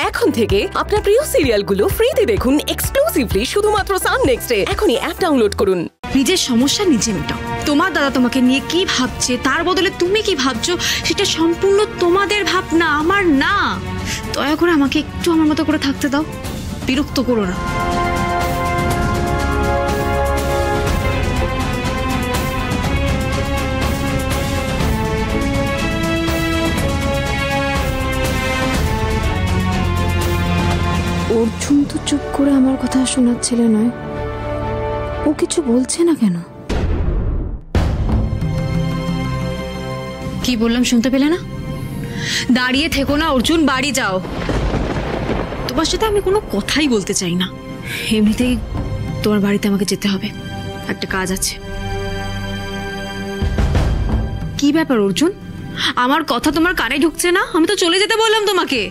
এখন থেকে আপনার প্রিয় সিরিয়ালগুলো ফ্রিতে দেখুন এক্সক্লুসিভলি শুধুমাত্র সান নেক্সটে। এখনই অ্যাপ ডাউনলোড করুন। নিজের সমস্যা নিজে মেটাও। তোমার দাদা তোমাকে নিয়ে কি ভাবছে, তার বদলে তুমি কি ভাবছো, সেটা সম্পূর্ণ তোমাদের ভাবনা, আমার না। দয়া করে আমাকে একটু আমার মতো করে থাকতে দাও, বিরক্ত করো না। অর্জুন তো চুপ করে আমার কথা শোনার ছেলে নয়, ও কিছু বলছে না কেন? কি বললাম শুনতে পেলে না? দাঁড়িয়ে থেকো না অর্জুন, বাড়ি যাও। তোমার সাথে আমি কোনো কথাই বলতে চাই না। এমনিতেই তোমার বাড়িতে আমাকে যেতে হবে, একটা কাজ আছে। কি ব্যাপার অর্জুন, আমার কথা তোমার কানে ঢুকছে না? আমি তো চলে যেতে বললাম তোমাকে।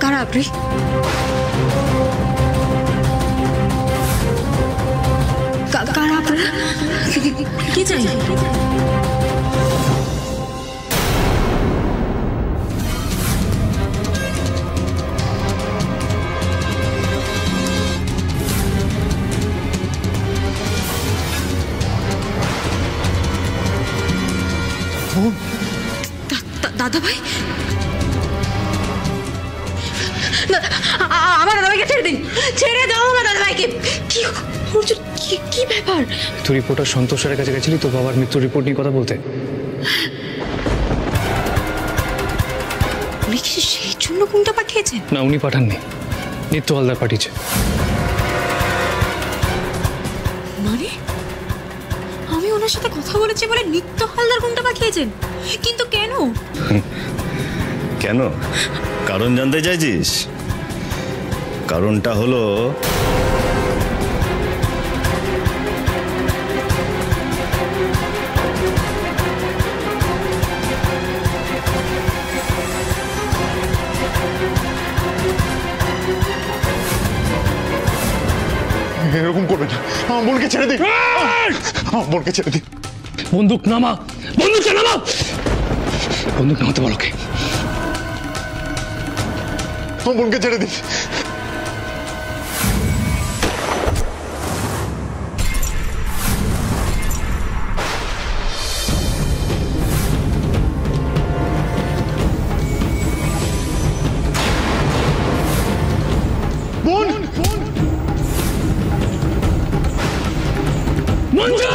কারা আপনি? কারা আপনারা? কি চাই? দাদা ভাই, আমার দাদাভাইকে ছেড়ে দিন, ছেড়ে দাও আমার দাদাভাইকে। কি ব্যাপার? তুই রিপোর্টার সন্তোষ স্যারের কাছে গেছিলি তো বাবার মৃত্যুর রিপোর্ট নিয়ে কথা বলতে? উনি কি সেই জন্য কোনটা পাঠিয়েছেন? না, উনি পাঠাননি, নিত্য হালদার পাঠিয়েছে। মানে আমি ওনার সাথে কথা বলেছি বলে নিত্য হালদার কোনটা পাঠিয়েছেন? কিন্তু কেন? কেন? কারণ জানতে চাইছিস? কারণটা হলো এরকম করবে না, আমার বোনকে ছেড়ে দিন, আমার বোনকে ছেড়ে দিন। বন্দুক নামা, বন্দুকটা নামা, বন্দুক নামাতে বলো। কে? আমার বোনকে ছেড়ে দিন। বোন, বোন, মঞ্জু!